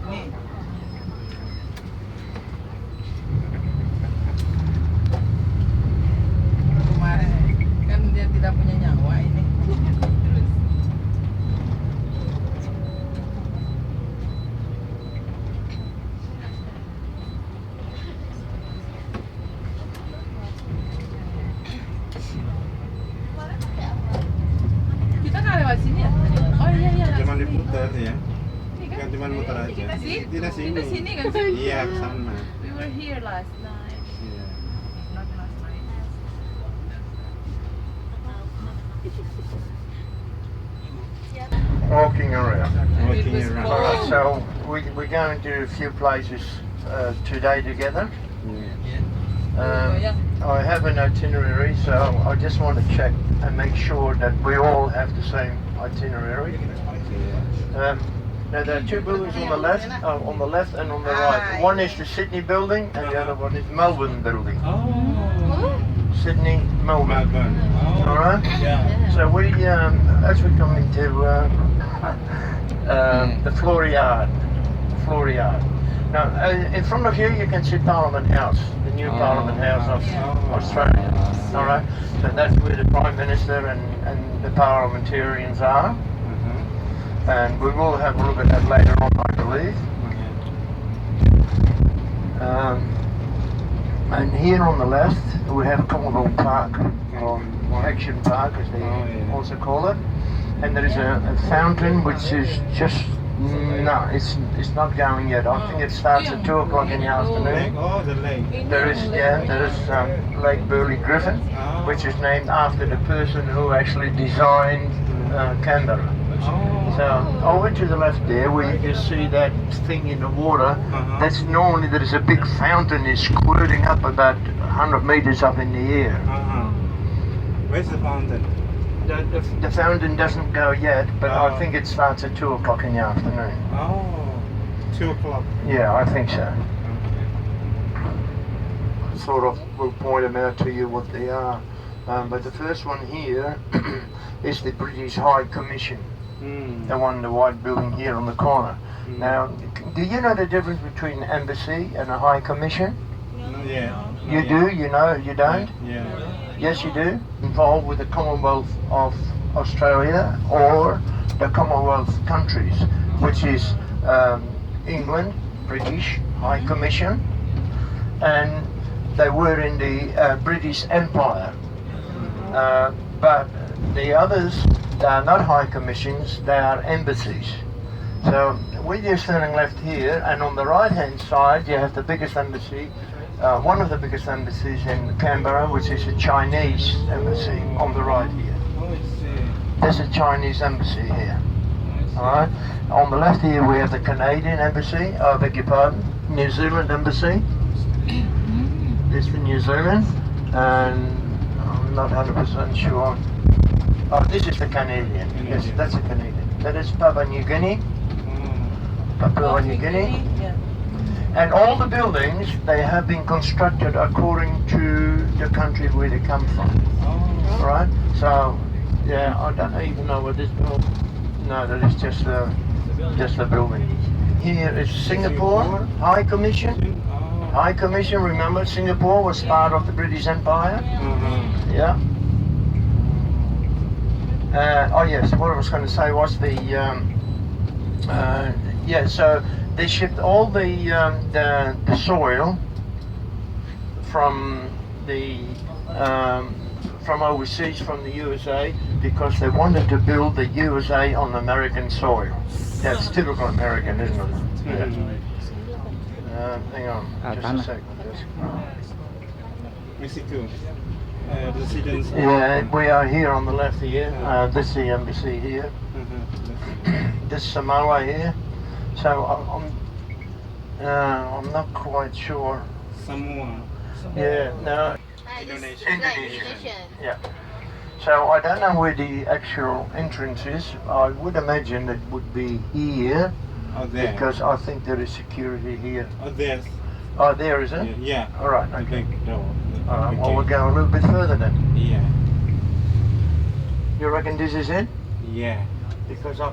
Nih. Kemarin kan dia tidak punya nyawa ini. Kita nggak lewat sini ya? Oh iya. Cuman diputar ya. Ini kan? Kan cuma muter aja. Kita Tidak sini. Kita sini kan sih? Iya, ke sana. We were here last night. Iya. Not last night. Walking around. Walking was around. cold. Alright, so we're going to a few places today together. Yeah. I have an itinerary, so I just want to check and make sure that we all have the same itinerary. Now there are two buildings on the left and on the right. One is the Sydney building, and the other one is Melbourne building. Oh. Sydney, Melbourne. Melbourne. Oh. All right. Yeah. So we, as we come into the Floriade. Now, in front of you can see Parliament House, the new Parliament House of Australia. All right. So that's where the Prime Minister and the parliamentarians are. And we will have a look at that later on, I believe. And here on the left, we have Commonwealth Park, or Action Park as they also call it. And there is a fountain which is just, no, it's not going yet. I think it starts at 2 o'clock in the afternoon. Oh, the lake. There is Lake Burley Griffin, which is named after the person who actually designed Canberra. So over to the left there, where you can see that thing in the water, that's normally there is a big fountain is squirting up about 100 meters up in the air. Where's the fountain? The fountain doesn't go yet, but I think it starts at 2 o'clock in the afternoon. Oh, 2 o'clock. Yeah, I think so. Sort of, we'll point them out to you what they are. But the first one here is the British High Commission. The one in the white building here on the corner. Now, do you know the difference between an embassy and a high commission? Yeah. You do? You know? You don't? Yeah. Yes, you do. Involved with the Commonwealth of Australia or the Commonwealth countries, which is England, British High Commission, and they were in the British Empire. But the others, they are not high commissions, they are embassies. So we're just standing left here, and on the right hand side you have the biggest embassy, one of the biggest embassies in Canberra, which is a Chinese embassy on the right here. There's a Chinese embassy here. Alright. On the left here we have the Canadian embassy, I beg your pardon, New Zealand embassy. This is the New Zealand, and I'm not 100% sure. Oh, this is the Canadian. Yes, that's a Canadian. That is Papua New Guinea. Papua New Guinea. And all the buildings, they have been constructed according to the country where they come from. Right? So, yeah, I don't even know what this building. No, that is just the building. Here is Singapore High Commission. High Commission, remember Singapore was part of the British Empire? Yeah. Oh yes, what I was going to say was the so they shipped all the soil from from overseas, from the USA, because they wanted to build the USA on American soil. That's typical American, isn't it? Yeah. Hang on, just a second. Mexico. Residence. Yeah, we are here on the left here. This is the embassy here. This is Samoa here. So I'm not quite sure. Samoa. Yeah, no. Indonesia. Yeah. So I don't know where the actual entrance is. I would imagine it would be here, There. because I think there is security here. There's. Oh, there is it? Yeah. All right. I Okay. think no. All right. Well, we'll go a little bit further then. Yeah. You reckon this is it? Yeah. Because I